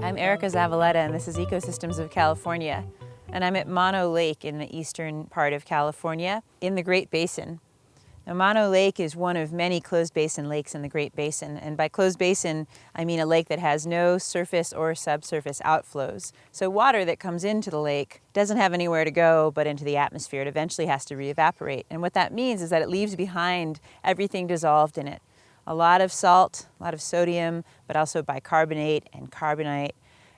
I'm Erica Zavaleta, and this is Ecosystems of California. And I'm at Mono Lake in the eastern part of California in the Great Basin. Now, Mono Lake is one of many closed basin lakes in the Great Basin. And by closed basin, I mean a lake that has no surface or subsurface outflows. So water that comes into the lake doesn't have anywhere to go but into the atmosphere. It eventually has to re-evaporate. And what that means is that it leaves behind everything dissolved in it. A lot of salt, a lot of sodium, but also bicarbonate and carbonate.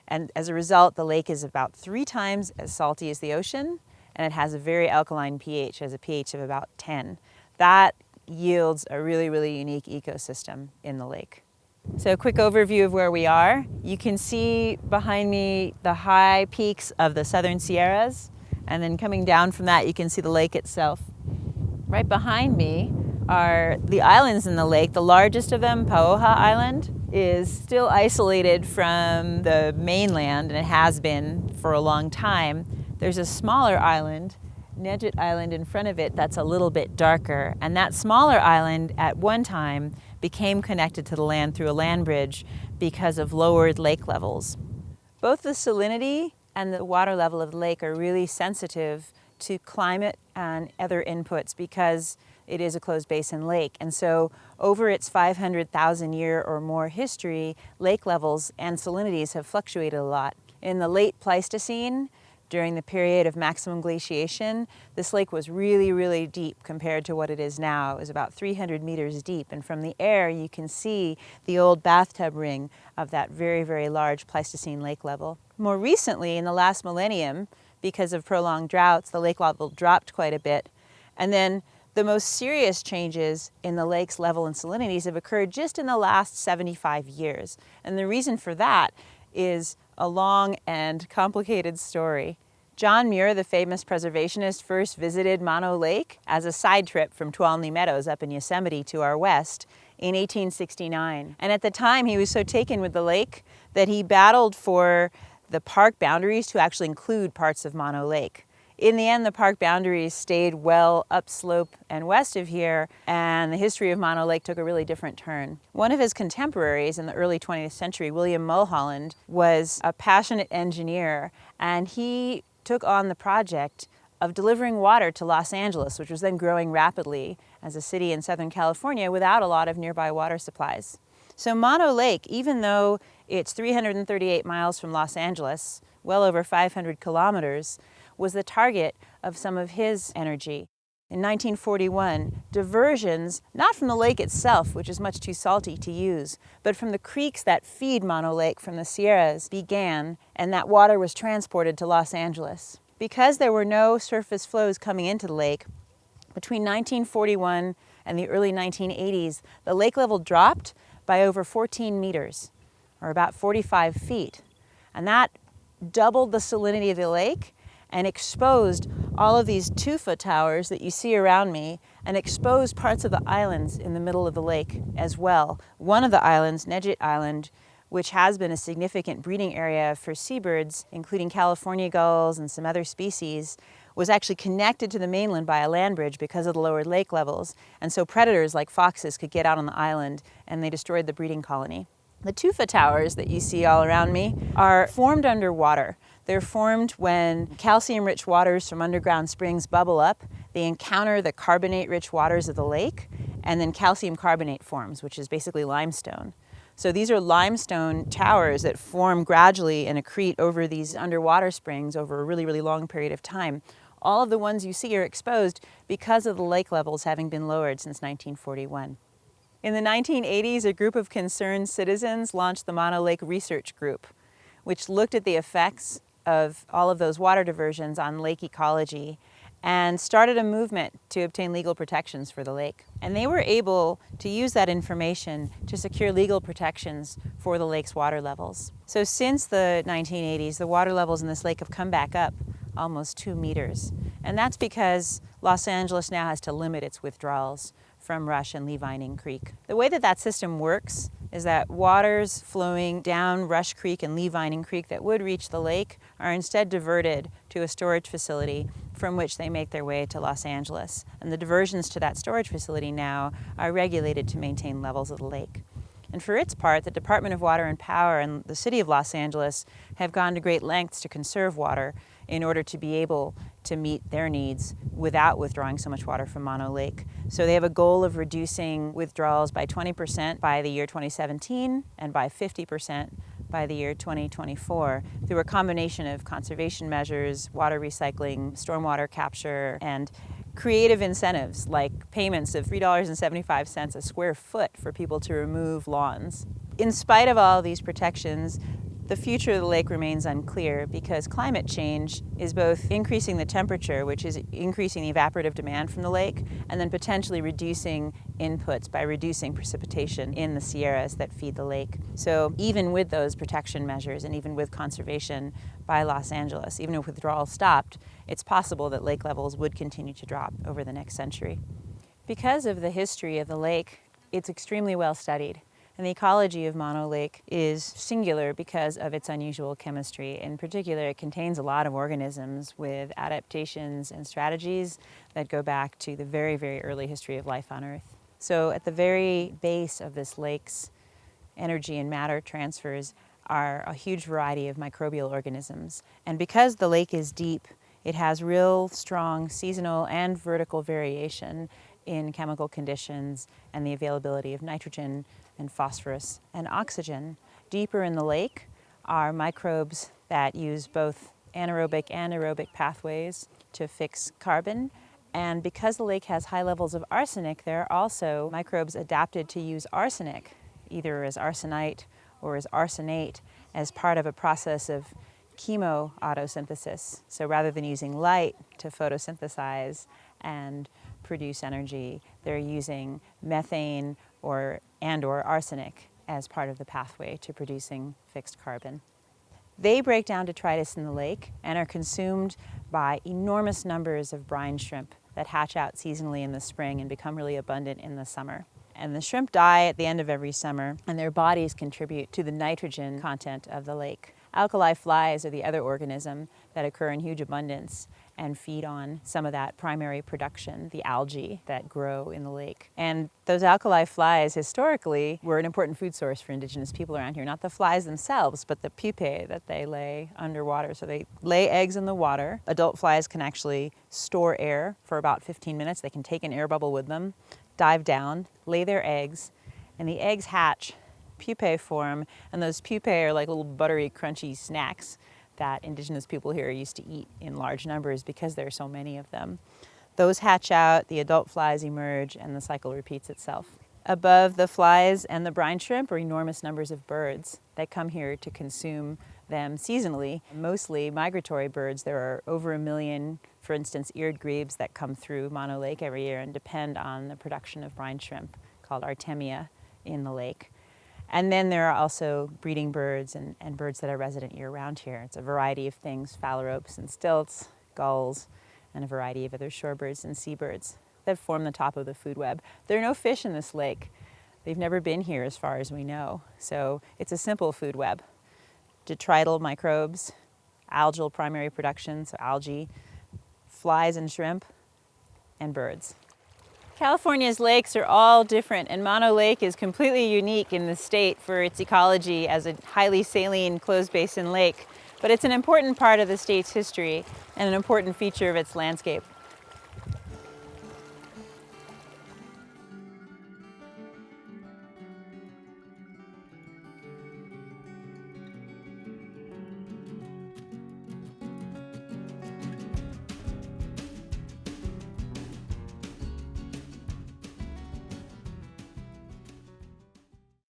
And as a result, the lake is about 3 times as salty as the ocean, and it has a very alkaline pH, has a pH of about 10. That yields a really, really unique ecosystem in the lake. So a quick overview of where we are. You can see behind me the high peaks of the Southern Sierras, and then coming down from that, you can see the lake itself. Right behind me are the islands in the lake. The largest of them, Pauoha Island, is still isolated from the mainland, and it has been for a long time. There's a smaller island, Nedjit Island, in front of it that's a little bit darker. And that smaller island at one time became connected to the land through a land bridge because of lowered lake levels. Both the salinity and the water level of the lake are really sensitive to climate and other inputs because it is a closed basin lake. And so over its 500,000 year or more history, lake levels and salinities have fluctuated a lot. In the late Pleistocene, during the period of maximum glaciation, this lake was really, really deep compared to what it is now. It was about 300 meters deep. And from the air, you can see the old bathtub ring of that very, very large Pleistocene lake level. More recently, in the last millennium, because of prolonged droughts, the lake level dropped quite a bit. And then the most serious changes in the lake's level and salinities have occurred just in the last 75 years. And the reason for that is a long and complicated story. John Muir, the famous preservationist, first visited Mono Lake as a side trip from Tuolumne Meadows up in Yosemite to our west in 1869. And at the time, he was so taken with the lake that he battled for the park boundaries to actually include parts of Mono Lake. In the end, the park boundaries stayed well upslope and west of here, and the history of Mono Lake took a really different turn. One of his contemporaries in the early 20th century, William Mulholland, was a passionate engineer, and he took on the project of delivering water to Los Angeles, which was then growing rapidly as a city in Southern California without a lot of nearby water supplies. So Mono Lake, even though it's 338 miles from Los Angeles, well over 500 kilometers, was the target of some of his energy. In 1941, diversions, not from the lake itself, which is much too salty to use, but from the creeks that feed Mono Lake from the Sierras began, and that water was transported to Los Angeles. Because there were no surface flows coming into the lake, between 1941 and the early 1980s, the lake level dropped by over 14 meters, or about 45 feet. And that doubled the salinity of the lake and exposed all of these tufa towers that you see around me, and exposed parts of the islands in the middle of the lake as well. One of the islands, Nedjit Island, which has been a significant breeding area for seabirds, including California gulls and some other species, was actually connected to the mainland by a land bridge because of the lowered lake levels. And so predators like foxes could get out on the island, and they destroyed the breeding colony. The tufa towers that you see all around me are formed underwater. They're formed when calcium-rich waters from underground springs bubble up. They encounter the carbonate-rich waters of the lake, and then calcium carbonate forms, which is basically limestone. So these are limestone towers that form gradually and accrete over these underwater springs over a really, really long period of time. All of the ones you see are exposed because of the lake levels having been lowered since 1941. In the 1980s, a group of concerned citizens launched the Mono Lake Research Group, which looked at the effects of all of those water diversions on lake ecology and started a movement to obtain legal protections for the lake. And they were able to use that information to secure legal protections for the lake's water levels. So since the 1980s, the water levels in this lake have come back up almost 2 meters. And that's because Los Angeles now has to limit its withdrawals from Rush and Lee Vining Creek. The way that that system works is that waters flowing down Rush Creek and Lee Vining Creek that would reach the lake are instead diverted to a storage facility from which they make their way to Los Angeles. And the diversions to that storage facility now are regulated to maintain levels of the lake. And for its part, the Department of Water and Power and the City of Los Angeles have gone to great lengths to conserve water in order to be able to meet their needs without withdrawing so much water from Mono Lake. So they have a goal of reducing withdrawals by 20% by the year 2017 and by 50% by the year 2024 through a combination of conservation measures, water recycling, stormwater capture, and creative incentives like payments of $3.75 a square foot for people to remove lawns. In spite of all these protections, the future of the lake remains unclear because climate change is both increasing the temperature, which is increasing the evaporative demand from the lake, and then potentially reducing inputs by reducing precipitation in the sierras that feed the lake. So even with those protection measures and even with conservation by Los Angeles, even if withdrawal stopped, it's possible that lake levels would continue to drop over the next century. Because of the history of the lake, it's extremely well studied. And the ecology of Mono Lake is singular because of its unusual chemistry. In particular, it contains a lot of organisms with adaptations and strategies that go back to the very, very early history of life on Earth. So at the very base of this lake's energy and matter transfers are a huge variety of microbial organisms. And because the lake is deep, it has real strong seasonal and vertical variation in chemical conditions and the availability of nitrogen and phosphorus and oxygen. Deeper in the lake are microbes that use both anaerobic and aerobic pathways to fix carbon. And because the lake has high levels of arsenic, there are also microbes adapted to use arsenic, either as arsenite or as arsenate, as part of a process of chemoautosynthesis. So rather than using light to photosynthesize and produce energy, they're using methane or arsenic as part of the pathway to producing fixed carbon. They break down detritus in the lake and are consumed by enormous numbers of brine shrimp that hatch out seasonally in the spring and become really abundant in the summer. And the shrimp die at the end of every summer, and their bodies contribute to the nitrogen content of the lake. Alkali flies are the other organism that occur in huge abundance and feed on some of that primary production, the algae that grow in the lake. And those alkali flies historically were an important food source for indigenous people around here. Not the flies themselves, but the pupae that they lay underwater. So they lay eggs in the water. Adult flies can actually store air for about 15 minutes. They can take an air bubble with them, dive down, lay their eggs, and the eggs hatch, pupae form, and those pupae are like little buttery, crunchy snacks that indigenous people here used to eat in large numbers because there are so many of them. Those hatch out, the adult flies emerge, and the cycle repeats itself. Above the flies and the brine shrimp are enormous numbers of birds that come here to consume them seasonally, mostly migratory birds. There are over 1 million, for instance, eared grebes that come through Mono Lake every year and depend on the production of brine shrimp called Artemia in the lake. And then there are also breeding birds and birds that are resident year-round here. It's a variety of things, phalaropes and stilts, gulls, and a variety of other shorebirds and seabirds that form the top of the food web. There are no fish in this lake. They've never been here as far as we know. So it's a simple food web. Detrital microbes, algal primary production, so algae, flies and shrimp, and birds. California's lakes are all different, and Mono Lake is completely unique in the state for its ecology as a highly saline closed basin lake. But it's an important part of the state's history and an important feature of its landscape.